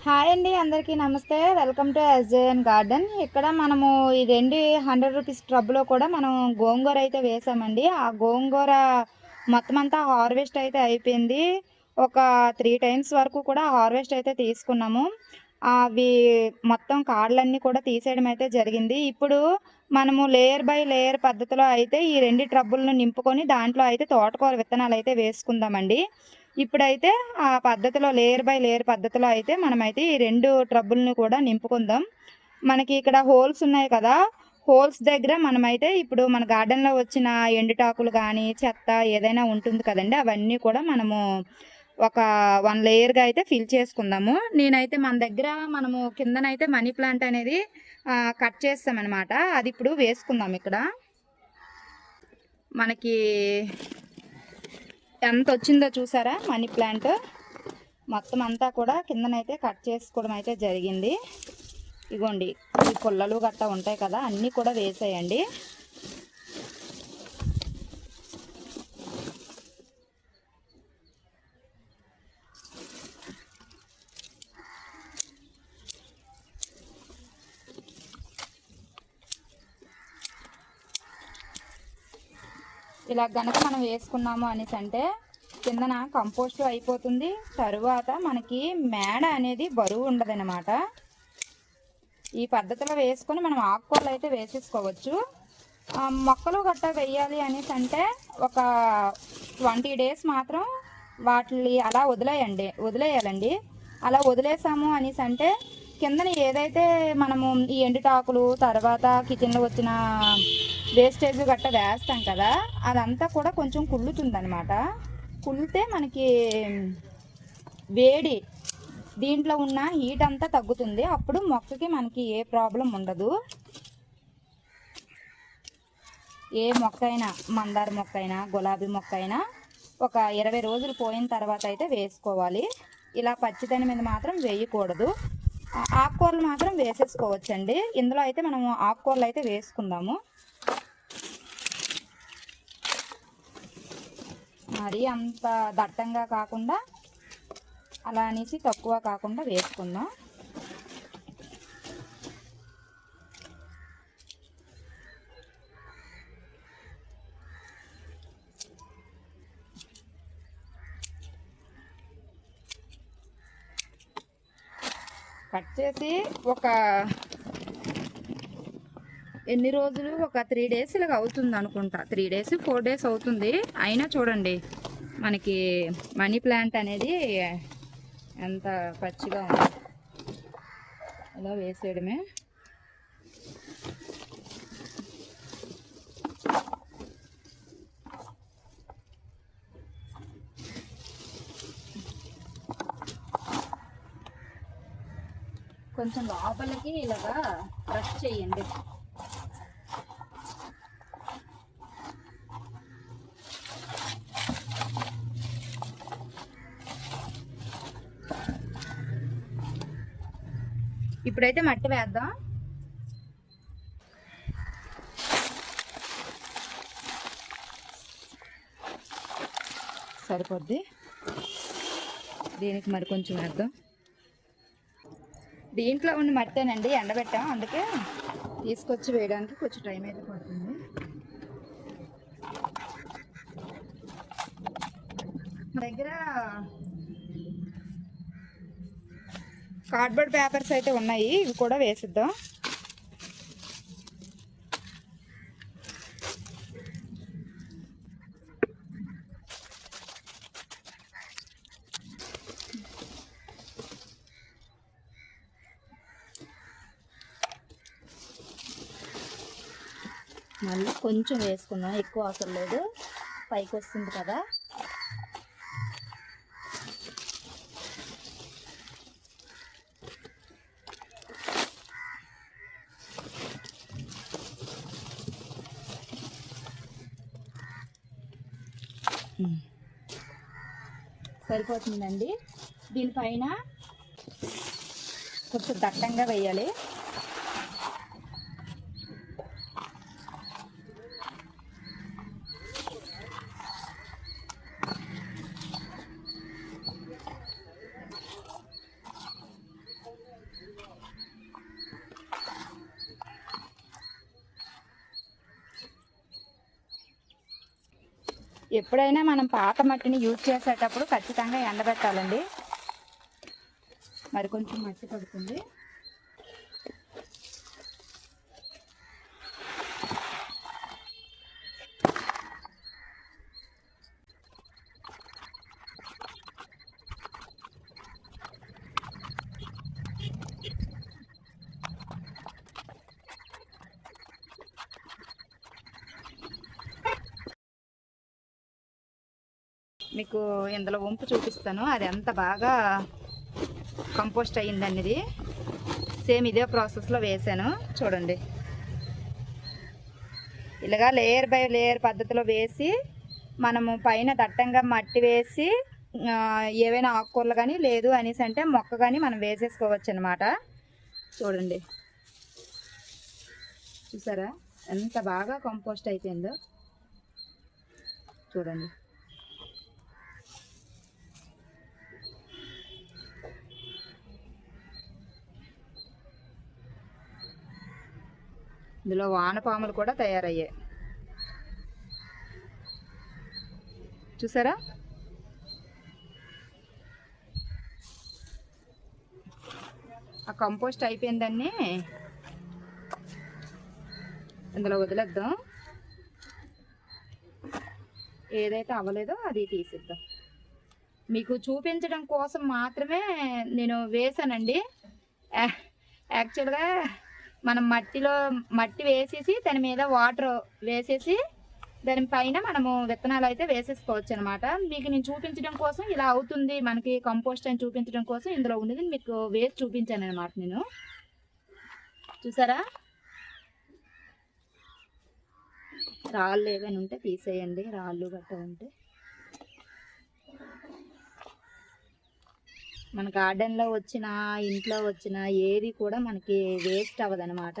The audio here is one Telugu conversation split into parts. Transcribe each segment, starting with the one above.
హాయ్ అండి, అందరికీ నమస్తే. Welcome to SJN garden. ఇక్కడ మనము ఈ 100 రూపీస్ ట్రబ్లో కూడా మనం గోంగూర అయితే వేసామండి. ఆ గోంగూర మొత్తం అంతా హార్వెస్ట్ అయితే అయిపోయింది. ఒక 3 టైమ్స్ వరకు కూడా హార్వెస్ట్ అయితే తీసుకున్నాము. అవి మొత్తం కాడలన్నీ కూడా తీసేయడం అయితే జరిగింది. ఇప్పుడు మనము లేయర్ బై లేయర్ పద్ధతిలో అయితే ఈ 2 ట్రబ్బులను నింపుకొని దాంట్లో అయితే తోటకూర విత్తనాలు అయితే వేసుకుందామండి. ఇప్పుడైతే ఆ పద్ధతిలో లేయర్ బై లేయర్ పద్ధతిలో అయితే మనమైతే ఈ 2 ట్రబ్బుల్ని కూడా నింపుకుందాం. మనకి ఇక్కడ హోల్స్ ఉన్నాయి కదా, హోల్స్ దగ్గర మనమైతే ఇప్పుడు మన గార్డెన్లో వచ్చిన ఎండుటాకులు కానీ చెత్త ఏదైనా ఉంటుంది కదండి, అవన్నీ కూడా మనము ఒక 1 లేయర్గా అయితే ఫిల్ చేసుకుందాము. నేనైతే మన దగ్గర మనము కిందనైతే మనీ ప్లాంట్ అనేది కట్ చేస్తామన్నమాట. అది ఇప్పుడు వేసుకుందాం. ఇక్కడ మనకి ఎంత వచ్చిందో చూసారా, మనీ ప్లాంట్ మొత్తం అంతా కూడా కిందనైతే కట్ చేసుకోవడం అయితే జరిగింది. ఇగోండి, ఈ పుల్లలు గట్టా ఉంటాయి కదా, అన్నీ కూడా వేసేయండి. ఇలా గనక మనం వేసుకున్నాము అనేసి అంటే కిందన కంపోస్ట్ అయిపోతుంది. తరువాత మనకి మేడ అనేది బరువు ఉండదన్నమాట. ఈ పద్ధతిలో వేసుకొని మనం ఆకుకూరలు అయితే వేసేసుకోవచ్చు. మొక్కలు గట్టా వేయాలి అనేసి అంటే ఒక 20 డేస్ మాత్రం వాటిని అలా వదిలేయాలండి. అలా వదిలేసాము అనేసి అంటే కిందన ఏదైతే మనము ఈ ఎండుటాకులు తర్వాత కిచెన్లో వచ్చిన వేస్టేజ్ గట్టా వేస్తాం కదా, అదంతా కూడా కొంచెం కుళ్ళుతుందనమాట. కుళ్ళితే మనకి వేడి దీంట్లో ఉన్న హీట్ అంతా తగ్గుతుంది. అప్పుడు మొక్కకి మనకి ఏ ప్రాబ్లం ఉండదు. ఏ మొక్క అయినా, మందార మొక్క అయినా గులాబీ మొక్క అయినా ఒక 20 రోజులు పోయిన తర్వాత అయితే వేసుకోవాలి. ఇలా పచ్చిదనం మీద మాత్రం వేయకూడదు. ఆకుకూరలు మాత్రం వేసేసుకోవచ్చండి. ఇందులో అయితే మనము ఆకుకూరలు అయితే వేసుకుందాము. మరి అంత దట్టంగా కాకుండా అలా అనేసి తక్కువ కాకుండా వేసుకుందాం. కట్ చేసి ఒక ఎన్ని రోజులు, ఒక 3 డేస్ ఇలాగ అవుతుంది అనుకుంటా. 3 డేస్ 4 డేస్ అవుతుంది. అయినా చూడండి మనకి మనీ ప్లాంట్ అనేది ఎంత పచ్చిగా ఉంది. ఇలా వేసేయడమే. కొంచెం లోపలికి ఇలాగా బ్రష్ చేయండి. ఇప్పుడైతే మట్టి వేద్దాం. సరిపోద్ది. దీనికి మరి కొంచెం వేద్దాం. దీంట్లో ఉన్న మట్టేనండి, ఎండబెట్టాం, అందుకే తీసుకొచ్చి వేయడానికి కొంచెం టైం అయితే పడుతుంది. మా దగ్గర కార్డ్బోర్డ్ పేపర్స్ అయితే ఉన్నాయి, ఇవి కూడా వేసిద్దాం. మళ్ళీ కొంచెం వేసుకుందాం, ఎక్కువ అవసరం లేదు, పైకి వస్తుంది కదా. సరిపోతుందండి. దీనిపైన కొంచెం దట్టంగా వేయాలి. ఎప్పుడైనా మనం పాత మట్టిని యూజ్ చేసేటప్పుడు ఖచ్చితంగా ఎండబెట్టాలండి. మరి కొంచెం మట్టి పడుతుంది. మీకు ఇందులో వంపు చూపిస్తాను, అది ఎంత బాగా కంపోస్ట్ అయ్యిందనేది. సేమ్ ఇదే ప్రాసెస్లో వేసాను చూడండి. ఇలాగా లేయర్ బై లేయర్ పద్ధతిలో వేసి మనము పైన దట్టంగా మట్టి వేసి ఏవైనా ఆకుకూరలు కానీ లేదు అనేసి అంటే మొక్క కానీ మనం వేసేసుకోవచ్చు అన్నమాట. చూడండి, చూసారా ఎంత బాగా కంపోస్ట్ అయిపోయిందో చూడండి. ఇందులో వానపాములు కూడా తయారయ్యాయి, చూసారా. ఆ కంపోస్ట్ అయిపోయిందాన్ని ఇందులో వదిలేద్దాం. ఏదైతే అవ్వలేదో అది తీసిద్దాం. మీకు చూపించడం కోసం మాత్రమే నేను వేసానండి. యాక్చువల్గా మనం మట్టి వేసేసి దాని మీద వాటర్ వేసేసి దానిపైన మనము విత్తనాలు అయితే వేసేసుకోవచ్చు అనమాట. మీకు నేను చూపించడం కోసం ఇలా అవుతుంది మనకి కంపోస్ట్ అని చూపించడం కోసం ఇందులో ఉన్నది మీకు వేసి చూపించాను అనమాట. నేను చూసారా, రాళ్ళు ఏమైనా ఉంటే తీసేయండి, రాళ్ళు గట్ట ఉంటే. మన గార్డెన్లో వచ్చిన ఇంట్లో వచ్చిన ఏది కూడా మనకి వేస్ట్ అవ్వదన్నమాట.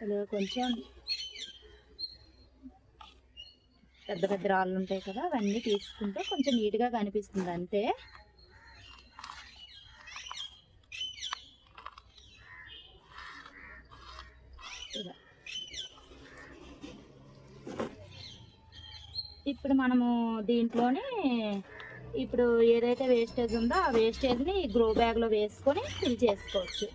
ఇలా కొంచెం పెద్ద పెద్ద రాళ్ళు ఉంటాయి కదా, అవన్నీ తీసుకుంటే కొంచెం నీట్గా కనిపిస్తుంది అంతే. ఇప్పుడు మనము దీంట్లోనే ఇప్పుడు ఏదైతే వేస్టేజ్ ఉందో ఆ వేస్టేజ్ని గ్రో బ్యాగ్లో వేసుకొని ఫిల్ చేసుకోవచ్చు.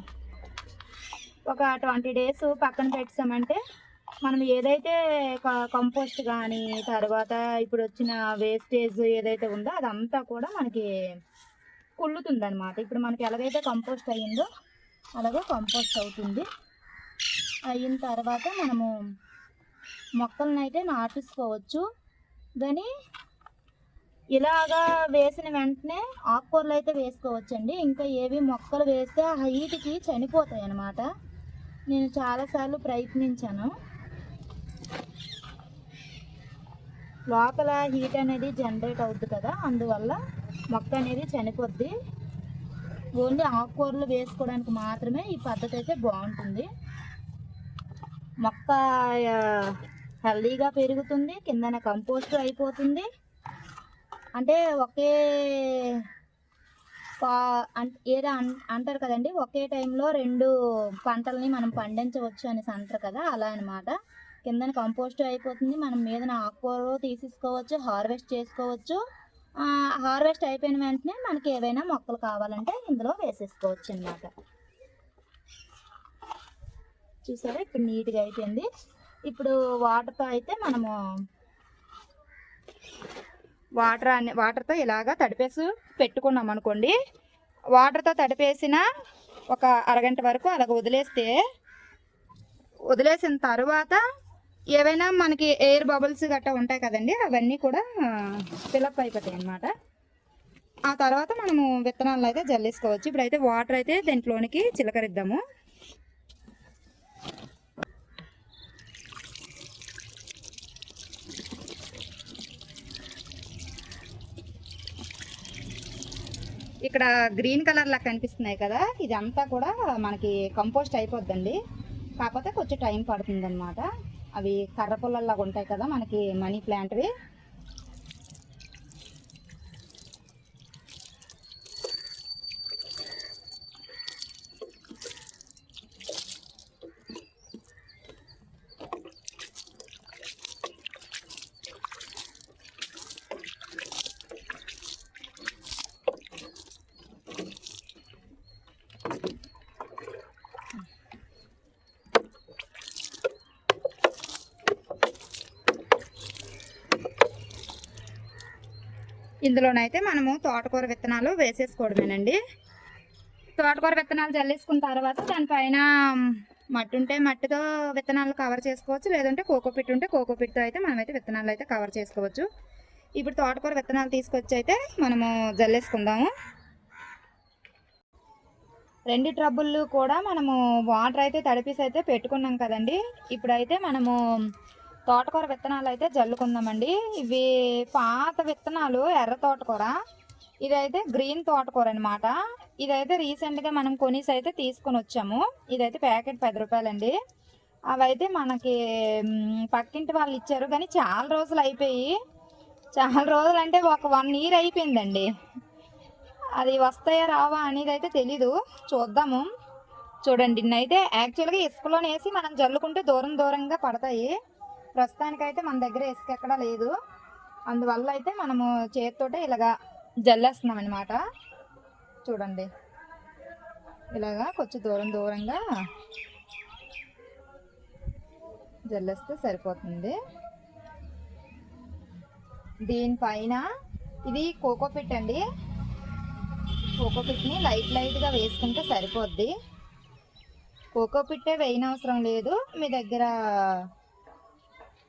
ఒక 20 డేస్ పక్కన పెట్టామంటే మనం ఏదైతే కంపోస్ట్ కానీ తర్వాత ఇప్పుడు వచ్చిన వేస్టేజ్ ఏదైతే ఉందో అదంతా కూడా మనకి కుళ్ళుతుంది అనమాట. ఇప్పుడు మనకి ఎలాగైతే కంపోస్ట్ అయ్యిందో అలాగే కంపోస్ట్ అవుతుంది. అయిన తర్వాత మనము మొక్కలను అయితే నాటుకోవచ్చు. కానీ ఇలాగా వేసిన వెంటనే ఆకుకూరలు అయితే వేసుకోవచ్చండి. ఇంకా ఏవి మొక్కలు వేస్తే ఆ హీట్కి చనిపోతాయి అన్నమాట. నేను చాలాసార్లు ప్రయత్నించాను. లోపల హీట్ అనేది జనరేట్ అవుద్ది కదా, అందువల్ల మొక్క అనేది చనిపోద్ది. ఓన్లీ ఆకుకూరలు వేసుకోవడానికి మాత్రమే ఈ పద్ధతి అయితే బాగుంటుంది. మొక్క హెల్దీగా పెరుగుతుంది, కిందన కంపోస్ట్ అయిపోతుంది. అంటే ఒకే ఏదో అంటారు కదండి, ఒకే టైంలో 2 పంటల్ని మనం పండించవచ్చు అనేసి అంటారు కదా, అలా అనమాట. కిందన కంపోస్ట్ అయిపోతుంది, మనం మీదన ఆకుకూరలు తీసేసుకోవచ్చు, హార్వెస్ట్ చేసుకోవచ్చు. హార్వెస్ట్ అయిపోయిన వెంటనే మనకి ఏవైనా మొక్కలు కావాలంటే ఇందులో వేసేసుకోవచ్చు అన్నమాట. చూసారా, ఇప్పుడు నీట్గా అయిపోయింది. ఇప్పుడు వాటర్తో అయితే మనము వాటర్తో ఇలాగా తడిపేసి పెట్టుకున్నాం అనుకోండి. వాటర్తో తడిపేసిన ఒక అరగంట వరకు అలాగ వదిలేసిన తర్వాత ఏవైనా మనకి ఎయిర్ బబుల్స్ గట్టా ఉంటాయి కదండి, అవన్నీ కూడా ఫిలప్ అయిపోతాయి అన్నమాట. ఆ తర్వాత మనము విత్తనాలను అయితే జల్లేసుకోవచ్చు. ఇప్పుడైతే వాటర్ అయితే దీంట్లోనికి చిలకరిద్దాము. ఇక్కడ గ్రీన్ కలర్ లా కనిపిస్తున్నాయి కదా, ఇదంతా కూడా మనకి కంపోస్ట్ అయిపోద్దండి. కాకపోతే కొంచెం టైం పడుతుంది అనమాట. అవి కర్ర పుల్లల్లాగా ఉంటాయి కదా మనకి మనీ ప్లాంట్వి. ఇందులోనైతే మనము తోటకూర విత్తనాలు వేసేసుకోవడమేనండి. తోటకూర విత్తనాలు జల్లేసుకున్న తర్వాత దానిపైన మట్టి ఉంటే మట్టితో విత్తనాలు కవర్ చేసుకోవచ్చు, లేదంటే కోకోపిట్ ఉంటే కోకోపిట్తో అయితే మనమైతే విత్తనాలు అయితే కవర్ చేసుకోవచ్చు. ఇప్పుడు తోటకూర విత్తనాలు తీసుకొచ్చి అయితే మనము జల్లేసుకుందాము. 2 ట్రబ్బులు కూడా మనము వాటర్ అయితే తడిపేసి అయితే పెట్టుకున్నాం కదండి. ఇప్పుడైతే మనము తోటకూర విత్తనాలు అయితే జల్లుకుందామండి. ఇవి పాత విత్తనాలు, ఎర్ర తోటకూర. ఇదైతే గ్రీన్ తోటకూర అనమాట. ఇదైతే రీసెంట్గా మనం కొనేసి అయితే తీసుకొని వచ్చాము. ఇదైతే ప్యాకెట్ 10 రూపాయలండి. అవైతే మనకి పక్కింటి వాళ్ళు ఇచ్చారు, కానీ చాలా రోజులు అయిపోయి, చాలా రోజులు అంటే ఒక 1 ఇయర్ అయిపోయిందండి. అది వస్తాయా రావా అనేది అయితే తెలీదు, చూద్దాము. చూడండి, ఇన్నైతే యాక్చువల్గా ఇసుకలోనే వేసి మనం జల్లుకుంటే దూరంగా పడతాయి. ప్రస్తుతానికైతే మన దగ్గర ఇసుక ఎక్కడా లేదు, అందువల్ల అయితే మనము చేతితోటే ఇలాగా జల్లేస్తున్నాం అనమాట. చూడండి, ఇలాగా కొంచెం దూరంగా జల్లేస్తే సరిపోతుంది. దీనిపైన ఇది కోకోపిట్ అండి. కోకోపిట్ని లైట్గా వేసుకుంటే సరిపోద్ది. కోకోపిట్టే వేయనవసరం లేదు, మీ దగ్గర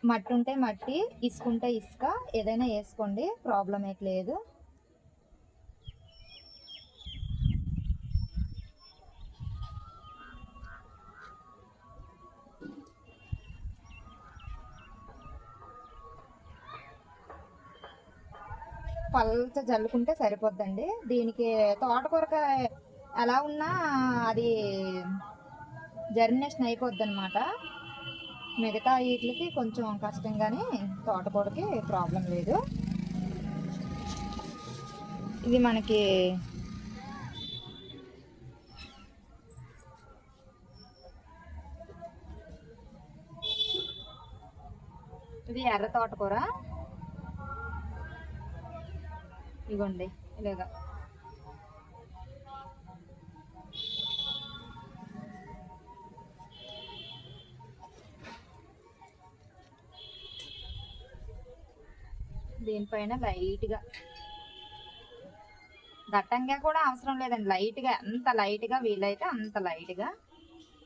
మట్టి ఉంటే మట్టి, ఇసుక ఉంటే ఇసుక, ఏదైనా వేసుకోండి, ప్రాబ్లం అయితే లేదు. పల్చ జల్లుకుంటే సరిపోద్దండి. దీనికి తోటకూరక ఎలా ఉన్నా అది జర్మినేషన్ అయిపోద్ది అనమాట. మిగతా వీటికి కొంచెం కష్టం, కానీ తోటకూరకి ప్రాబ్లం లేదు. ఇది మనకి ఇది ఎర్ర తోటకూర. ఇగోండి ఇలాగా దీనిపైన లైట్గా, దట్టంగా కూడా అవసరం లేదండి, లైట్గా, ఎంత లైట్గా వీలైతే అంత లైట్గా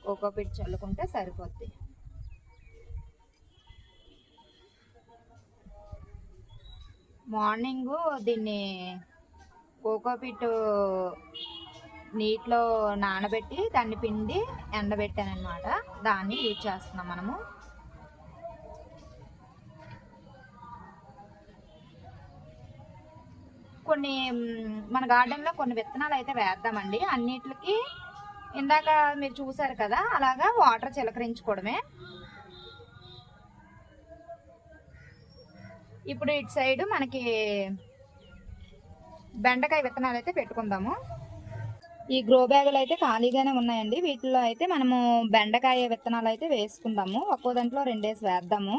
కోకోపిట్ చల్లుకుంటే సరిపోద్ది. మార్నింగు దీన్ని కోకోపిట్ నీటిలో నానబెట్టి దాన్ని పిండి ఎండబెట్టాను అనమాట. దాన్ని యూజ్ చేస్తున్నాం మనము. కొన్ని మన గార్డెన్లో కొన్ని విత్తనాలు అయితే వేద్దామండి. అన్నిటికి ఇందాక మీరు చూసారు కదా, అలాగా వాటర్ చిలకరించుకోవడమే. ఇప్పుడు ఇటు సైడ్ మనకి బెండకాయ విత్తనాలు అయితే పెట్టుకుందాము. ఈ గ్రో బ్యాగులు అయితే ఖాళీగానే ఉన్నాయండి, వీటిలో అయితే మనము బెండకాయ విత్తనాలు అయితే వేసుకుందాము. ఒక్కో దాంట్లో 2 వేద్దాము.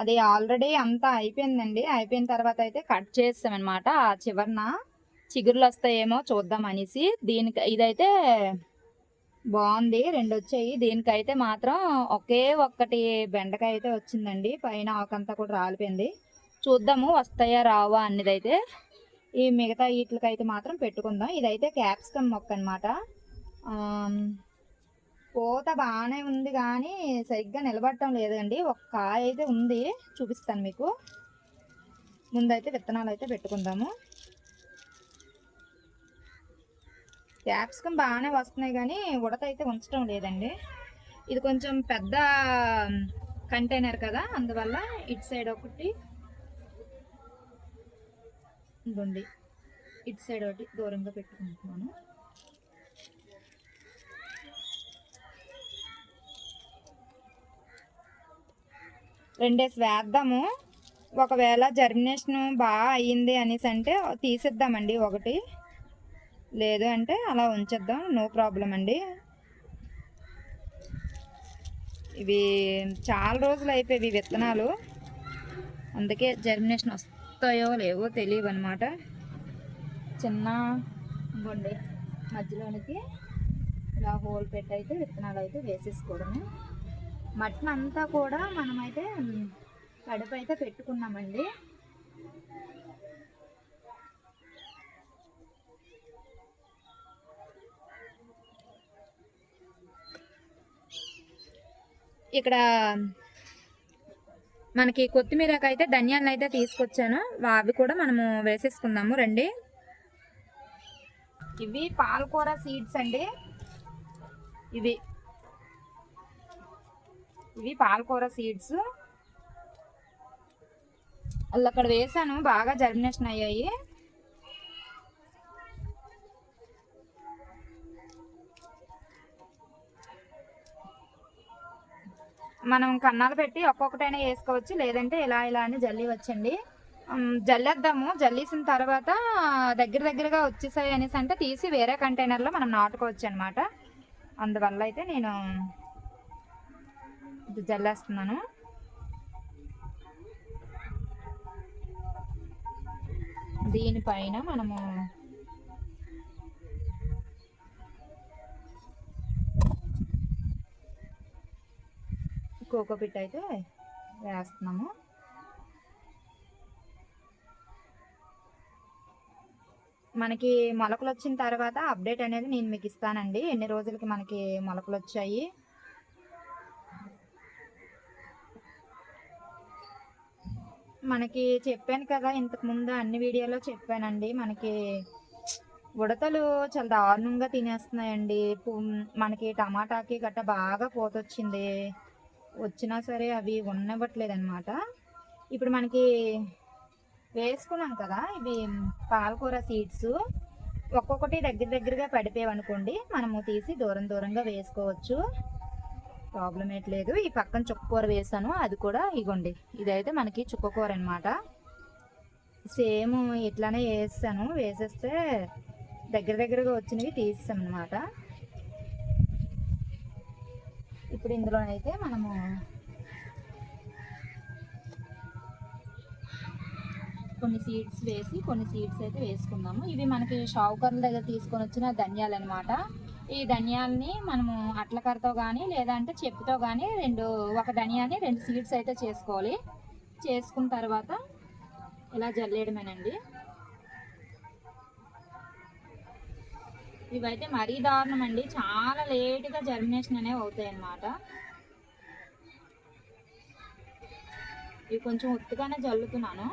అది ఆల్రెడీ అంతా అయిపోయిందండి. అయిపోయిన తర్వాత అయితే కట్ చేస్తామన్నమాట. ఆ చివరన చిగురులు వస్తాయేమో చూద్దాం అనేసి. దీనికి ఇదైతే బాగుంది, 2 వచ్చాయి. దీనికైతే మాత్రం ఒకే ఒక్కటి బెండకాయ అయితే వచ్చిందండి. పైన ఆకంతా కూడా రాలిపోయింది. చూద్దాము వస్తాయా రావా అన్నది అయితే. ఈ మిగతా వీటికైతే మాత్రం పెట్టుకుందాం. ఇదైతే క్యాప్సికమ్ మొక్క అనమాట. పూత బాగానే ఉంది, కానీ సరిగ్గా నిలబడటం లేదండి. ఒక కాయ అయితే ఉంది, చూపిస్తాను మీకు. ముందైతే విత్తనాలు అయితే పెట్టుకుందాము. క్యాప్సికమ్ బాగానే వస్తున్నాయి, కానీ ఉడత అయితే ఉంచడం లేదండి. ఇది కొంచెం పెద్ద కంటైనర్ కదా, అందువల్ల ఇటు సైడ్ ఒకటి ఇదిగోండి ఇటు సైడ్ ఒకటి దూరంగా పెట్టుకుంటున్నాను. రెండేసి వేద్దాము. ఒకవేళ జర్మినేషన్ బాగా అయ్యింది అనేసి అంటే తీసేద్దామండి ఒకటి, లేదు అంటే అలా ఉంచేద్దాం, నో ప్రాబ్లం అండి. ఇవి చాలా రోజులు అయిపోయి విత్తనాలు, అందుకే జర్మినేషన్ వస్తాయో లేవో తెలియవు అనమాట. చిన్న బొండి మధ్యలోనికి ఇలా హోల్ పెట్టి అయితే విత్తనాలు అయితే వేసేసుకోవడమే. మట్టిని అంతా కూడా మనమైతే కడుపు అయితే పెట్టుకున్నామండి. ఇక్కడ మనకి కొత్తిమీరకు అయితే ధనియాలను అయితే తీసుకొచ్చాను, అవి కూడా మనము వేసేసుకుందాము రండి. ఇవి పాలకూర సీడ్స్ అండి, ఇవి పాలకూర సీడ్స్. అలా అక్కడ వేసాను, బాగా జర్మినేషన్ అయ్యాయి. మనం కన్నాలు పెట్టి ఒక్కొక్కటైనా వేసుకోవచ్చు, లేదంటే ఇలా అని జల్లి వచ్చండి. జల్లేద్దాము. జల్లేసిన తర్వాత దగ్గరగా వచ్చేసాయి అనేసి అంటే తీసి వేరే కంటైనర్లో మనం నాటుకోవచ్చు అనమాట. అందువల్ల అయితే నేను జల్లేస్తున్నాను. దీనిపైన మనము కోకోపిట్ అయితే వేస్తున్నాము. మనకి మొలకలు వచ్చిన తర్వాత అప్డేట్ అనేది నేను మీకు ఇస్తానండి, ఎన్ని రోజులకి మనకి మొలకలు వచ్చాయి. మనకి చెప్పాను కదా ఇంతకుముందు అన్ని వీడియోలో చెప్పానండి, మనకి ఉడతలు చాలా దారుణంగా తినేస్తున్నాయండి. మనకి టమాటాకి గట్ట బాగా పోతొచ్చింది, వచ్చినా సరే అవి ఉన్నవ్వట్లేదు అనమాట. ఇప్పుడు మనకి వేసుకున్నాం కదా ఇవి పాలకూర సీడ్స్, ఒక్కొక్కటి దగ్గరగా పడిపోయావనుకోండి మనము తీసి దూరంగా వేసుకోవచ్చు, ప్రాబ్లం ఏట్లేదు. ఈ పక్కన చుక్కకూర వేసాను, అది కూడా ఇగోండి, ఇదైతే మనకి చుక్కకూర అనమాట. సేమ్ ఇట్లానే వేసాను, వేసేస్తే దగ్గరగా వచ్చినవి తీసాం అనమాట. ఇప్పుడు ఇందులోనైతే మనము కొన్ని సీడ్స్ వేసి కొన్ని సీడ్స్ అయితే వేసుకుందాము. ఇవి మనకి షావుకర్ల దగ్గర తీసుకొని వచ్చిన ధనియాలు అనమాట. ఈ ధనియాలని మనము అట్లకరతో కానీ లేదంటే చెప్పుతో కానీ ఒక ధనియాని 2 సీడ్స్ అయితే చేసుకోవాలి. చేసుకున్న తర్వాత ఇలా జల్లేయడమేనండి. ఇవైతే మరీ దారుణం అండి, చాలా లేట్గా జర్మినేషన్ అనేవి అవుతాయి అన్నమాట. ఇవి కొంచెం ఉత్తుగానే జల్లుతున్నాను.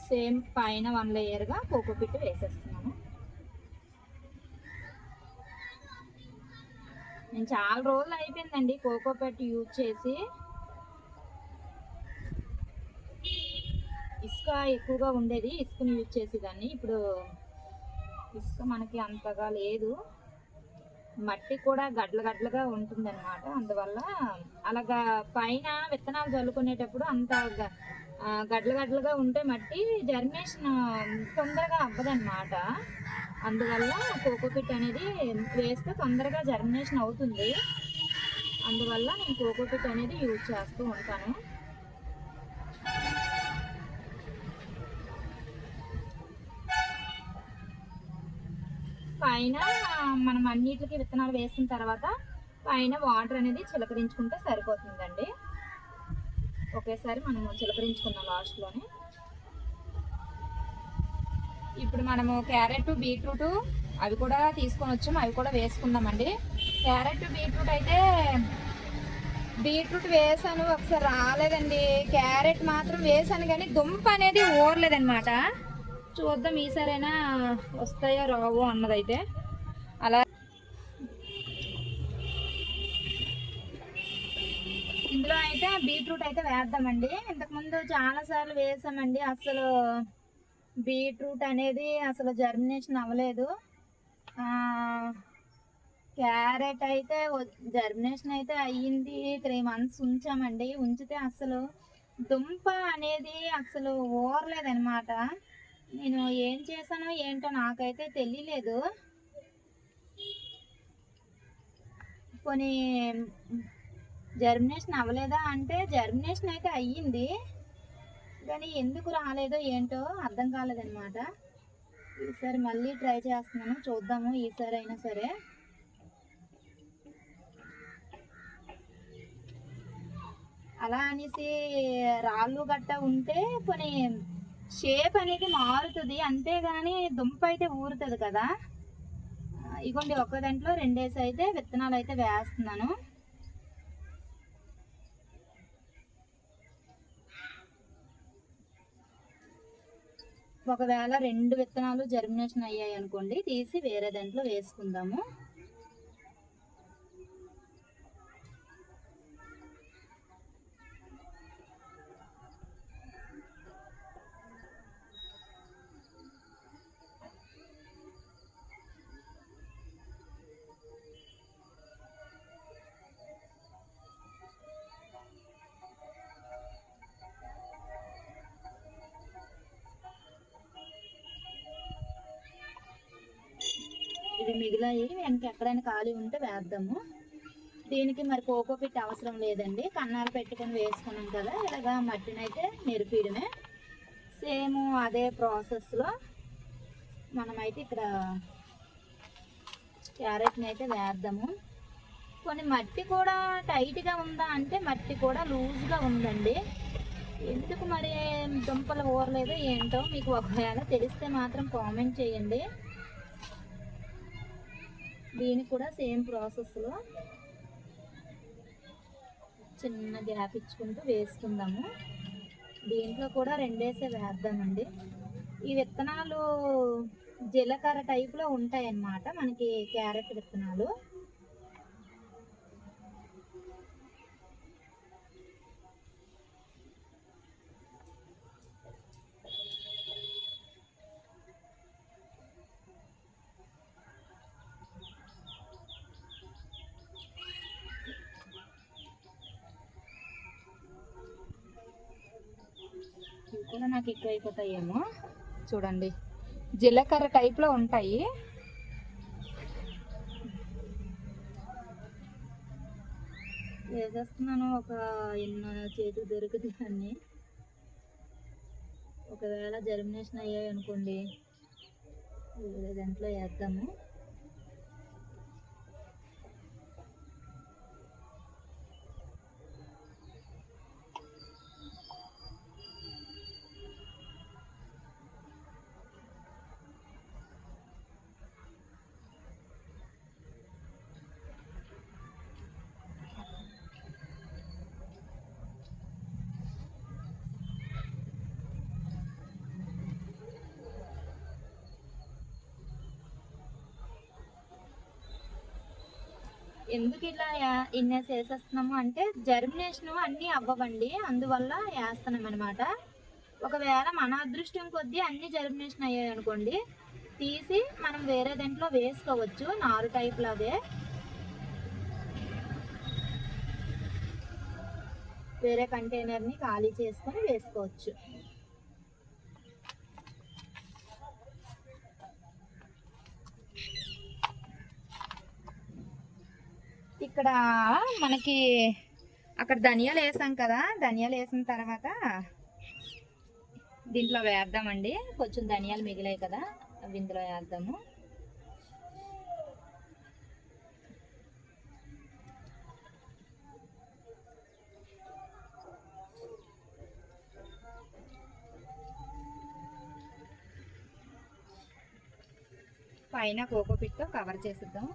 సేమ్ పైన 1 లేయర్గా కోకోపిట్ వేసేస్తున్నాను. నేను చాలా రోజులు అయిపోయిందండి కోకోపిట్ యూజ్ చేసి. ఇసుక ఎక్కువగా ఉండేది, ఇసుకని యూజ్ చేసేదాన్ని. ఇప్పుడు ఇసుక మనకి అంతగా లేదు, మట్టి కూడా గడ్డలుగా ఉంటుందన్నమాట. అందువల్ల అలాగా పైన విత్తనాలు చల్లుకునేటప్పుడు అంత గడ్డలుగా ఉంటే మట్టి జర్మినేషన్ తొందరగా అవ్వదన్నమాట. అందువల్ల కోకోపిట్ అనేది వేస్తే తొందరగా జర్మినేషన్ అవుతుంది. అందువల్ల నేను కోకోపిట్ అనేది యూజ్ చేస్తూ ఉంటాను. పైన మనం అన్నిటికి విత్తనాలు వేసిన తర్వాత పైన వాటర్ అనేది చిలకరించుకుంటే సరిపోతుందండి. ఒకేసారి మనము చిలకరించుకున్నాం లాస్ట్లోనే. ఇప్పుడు మనము క్యారెట్ బీట్రూట్ అవి కూడా తీసుకొని వచ్చాము, అవి కూడా వేసుకుందామండి. క్యారెట్ బీట్రూట్ అయితే బీట్రూట్ వేసాను, ఒకసారి రాలేదండి. క్యారెట్ మాత్రం వేసాను కానీ దుంప అనేది ఊరలేదనమాట. చూద్దాం ఈసారైనా వస్తాయో రావో అన్నదైతే. అలా ఇందులో అయితే బీట్రూట్ అయితే వేద్దామండి. ఇంతకుముందు చాలాసార్లు వేసామండి, అసలు బీట్రూట్ అనేది అసలు జర్మినేషన్ అవ్వలేదు. క్యారెట్ అయితే జర్మినేషన్ అయితే అయ్యింది. 3 మంత్స్ ఉంచామండి. ఉంచితే అసలు దుంప అనేది అసలు ఊరలేదనమాట. నేను ఏం చేశానో ఏంటో నాకైతే తెలియలేదు. కొన్ని జర్మినేషన్ అవ్వలేదా అంటే జర్మినేషన్ అయితే అయ్యింది, కానీ ఎందుకు రాలేదో ఏంటో అర్థం కాలేదనమాట. ఈసారి మళ్ళీ ట్రై చేస్తున్నాను, చూద్దాము ఈసారి అయినా సరే. అలా అనేసి రాళ్ళు గట్ట ఉంటే కొన్ని షేప్ అనేది మారుతుంది, అంతేగాని దుంప అయితే ఊరుతుంది కదా. ఇగోండి, ఒక దాంట్లో 2 అయితే విత్తనాలు అయితే వేస్తున్నాను. ఒకవేళ 2 విత్తనాలు జర్మినేషన్ అయ్యాయి అనుకోండి, తీసి వేరే దాంట్లో వేసుకుందాము. ఇది మిగిలాయి, వెనక ఎక్కడైనా ఖాళీ ఉంటే వేద్దాము. దీనికి మరి కోకోపిట్ అవసరం లేదండి, కన్నాలు పెట్టుకొని వేసుకున్నాం కదా. ఇలాగా మట్టిని అయితే నిరిపియడమే. సేమ్ అదే ప్రాసెస్లో మనమైతే ఇక్కడ క్యారెట్ని అయితే వేద్దాము. కొన్ని మట్టి కూడా టైట్గా ఉందా అంటే మట్టి కూడా లూజ్గా ఉందండి. ఎందుకు మరి దుంపలు ఊరలేదో ఏంటో, మీకు ఒకవేళ తెలిస్తే మాత్రం కామెంట్ చేయండి. దీనికి కూడా సేమ్ ప్రాసెస్లో చిన్న గ్యాప్ ఇచ్చుకుంటూ వేసుకుందాము. దీంట్లో కూడా 2 వేద్దామండి. ఈ విత్తనాలు జీలకర్ర టైప్లో ఉంటాయన్నమాట మనకి క్యారెట్ విత్తనాలు. ఇవి కూడా నాకు ఎక్కువ అయిపోతాయేమో. చూడండి, జీలకర్ర టైప్లో ఉంటాయి. వేసేస్తున్నాను, ఒక ఎన్నో చేతికి దొరుకుతుంది అన్నీ. ఒకవేళ జర్మినేషన్ అయ్యాయి అనుకోండి, దాంట్లో వేద్దాము. ఎందుకు ఇలా ఇన్నేసి వేసేస్తున్నాము అంటే జర్మినేషన్ అన్నీ అవ్వవండి, అందువల్ల వేస్తున్నాం అనమాట. ఒకవేళ మన అదృష్టం కొద్దీ అన్ని జర్మినేషన్ అయ్యాయి అనుకోండి, తీసి మనం వేరే దాంట్లో వేసుకోవచ్చు. నారు టైప్ లాగే వేరే కంటైనర్ని ఖాళీ చేసుకొని వేసుకోవచ్చు. ఇక్కడ మనకి అక్కడ ధనియాలు వేసాం కదా, ధనియాలు వేసిన తర్వాత దీంట్లో వేద్దామండి. కొంచెం ధనియాలు మిగిలాయి కదా, అవి ఇందులో వేద్దాము. పైన కోకోపిట్తో కవర్ చేసిద్దాం.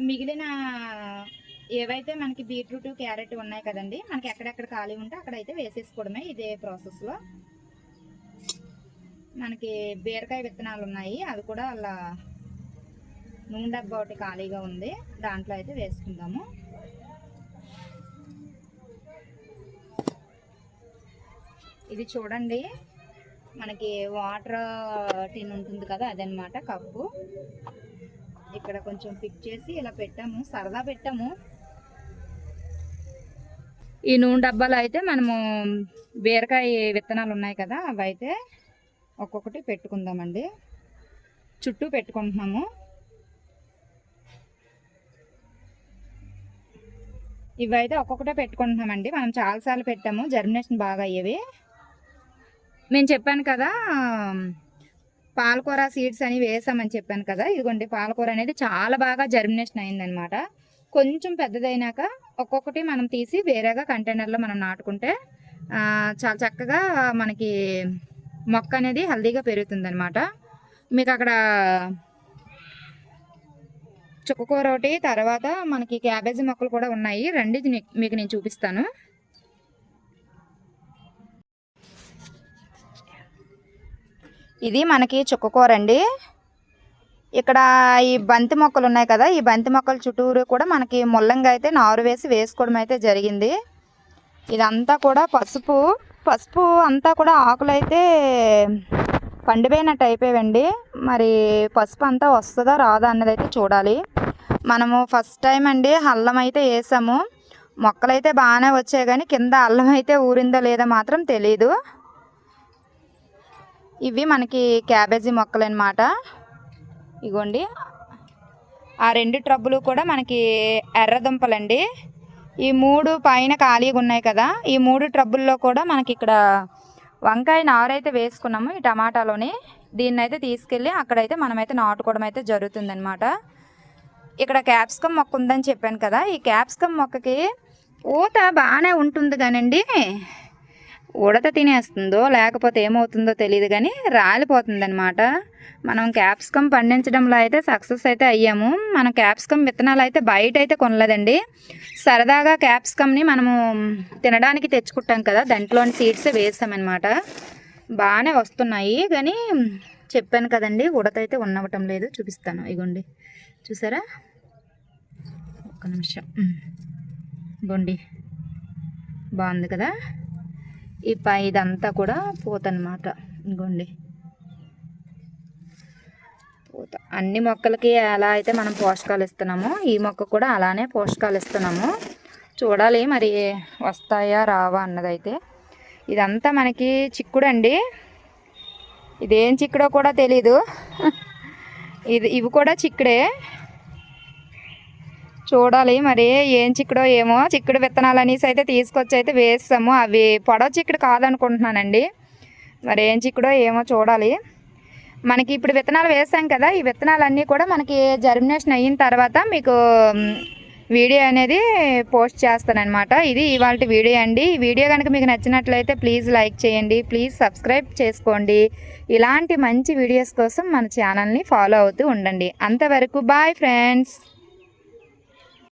మిగిలిన ఏవైతే మనకి బీట్రూట్ క్యారెట్ ఉన్నాయి కదండి, మనకి ఎక్కడెక్కడ ఖాళీ ఉంటే అక్కడైతే వేసేసుకోవడమే ఇదే ప్రాసెస్లో. మనకి బీరకాయ విత్తనాలు ఉన్నాయి, అది కూడా అలా నూనె డబ్బా ఒకటి ఖాళీగా ఉంది, దాంట్లో అయితే వేసుకుందాము. ఇది చూడండి, మనకి వాటర్ టిన్ ఉంటుంది కదా, అదనమాట కప్పు. ఇక్కడ కొంచెం ఫిక్స్ చేసి ఇలా పెట్టాము, సరదా పెట్టాము. ఈ నూనె డబ్బాలో అయితే మనము బీరకాయ విత్తనాలు ఉన్నాయి కదా, అవి అయితే ఒక్కొక్కటి పెట్టుకుందామండి. చుట్టూ పెట్టుకుంటున్నాము. ఇవైతే ఒక్కొక్కటే పెట్టుకుంటున్నామండి. మనం చాలాసార్లు పెట్టాము, జర్మినేషన్ బాగా అయ్యేవి. నేను చెప్పాను కదా పాలకూర సీడ్స్ అని వేసామని చెప్పాను కదా, ఇదిగోండి పాలకూర అనేది చాలా బాగా జర్మినేషన్ అయిందనమాట. కొంచెం పెద్దదైనాక ఒక్కొక్కటి మనం తీసి వేరేగా కంటైనర్లో మనం నాటుకుంటే చాలా చక్కగా మనకి మొక్క అనేది హెల్తీగా పెరుగుతుంది అనమాట. మీకు అక్కడ చుక్కకూర ఒకటి, తర్వాత మనకి క్యాబేజీ మొక్కలు కూడా ఉన్నాయి, రండి మీకు నేను చూపిస్తాను. ఇది మనకి చుక్కకూర అండి. ఇక్కడ ఈ బంతి మొక్కలు ఉన్నాయి కదా, ఈ బంతి మొక్కల చుట్టూరు కూడా మనకి ముల్లంగా అయితే నారు వేసి వేసుకోవడం అయితే జరిగింది. ఇదంతా కూడా పసుపు అంతా కూడా ఆకులు అయితే పండిపోయినట్టు అయిపోయావండి. మరి పసుపు అంతా వస్తుందా రాదా అన్నది అయితే చూడాలి. మనము ఫస్ట్ టైం అండి అల్లం అయితే వేసాము, మొక్కలు అయితే బాగానే వచ్చాయి, కానీ కింద అల్లం అయితే ఊరిందో లేదో మాత్రం తెలీదు. ఇవి మనకి క్యాబేజీ మొక్కలు అన్నమాట. ఇగోండి ఆ 2 ట్రబ్బులు కూడా మనకి ఎర్రదుంపలండి. ఈ 3 పైన ఖాళీగా ఉన్నాయి కదా, ఈ 3 ట్రబ్బుల్లో కూడా మనకి ఇక్కడ వంకాయ నారైతే వేసుకున్నాము ఈ టమాటాలోని. దీన్ని అయితే తీసుకెళ్ళి అక్కడైతే మనమైతే నాటుకోవడం అయితే జరుగుతుందన్నమాట. ఇక్కడ క్యాప్సికమ్ మొక్క ఉందని చెప్పాను కదా, ఈ క్యాప్సికమ్ మొక్కకి ఊత బాగానే ఉంటుంది కానండి, ఉడత తినేస్తుందో లేకపోతే ఏమవుతుందో తెలియదు, కానీ రాలిపోతుంది అనమాట. మనం క్యాప్సికమ్ పండించడంలో అయితే సక్సెస్ అయితే అయ్యాము. మనం క్యాప్సికమ్ విత్తనాలు అయితే బయట అయితే కొనలేదండి, సరదాగా క్యాప్సికమ్ని మనము తినడానికి తెచ్చుకుంటాం కదా, దాంట్లోని సీడ్స్ వేసామన్నమాట. బాగానే వస్తున్నాయి, కానీ చెప్పాను కదండి ఉడత అయితే ఉన్నవటం లేదు. చూపిస్తాను, ఇగోండి చూసారా, ఒక్క నిమిషం. ఇగోండి బాగుంది కదా. ఈ ఇదంతా కూడా పూత అన్నమాట. ఇంకోండి పూత. అన్ని మొక్కలకి ఎలా అయితే మనం పోషకాలు ఇస్తున్నామో ఈ మొక్క కూడా అలానే పోషకాలు ఇస్తున్నాము. చూడాలి మరి వస్తాయా రావా అన్నదైతే. ఇదంతా మనకి చిక్కుడు అండి, ఇదేం చిక్కుడో కూడా తెలీదు. ఇవి కూడా చిక్కుడే, చూడాలి మరి ఏం చిక్కుడో ఏమో. చిక్కుడు విత్తనాలు అనేసి అయితే తీసుకొచ్చి అయితే వేస్తాము, అవి పొడవు చిక్కుడు కాదనుకుంటున్నానండి, మరి ఏం చిక్కుడో ఏమో చూడాలి. మనకి ఇప్పుడు విత్తనాలు వేసాం కదా, ఈ విత్తనాలన్నీ కూడా మనకి జర్మినేషన్ అయిన తర్వాత మీకు వీడియో అనేది పోస్ట్ చేస్తానన్నమాట. ఇది ఇవాళ వీడియో అండి. ఈ వీడియో కనుక మీకు నచ్చినట్లయితే ప్లీజ్ లైక్ చేయండి, ప్లీజ్ సబ్స్క్రైబ్ చేసుకోండి. ఇలాంటి మంచి వీడియోస్ కోసం మన ఛానల్ని ఫాలో అవుతూ ఉండండి. అంతవరకు బాయ్ ఫ్రెండ్స్.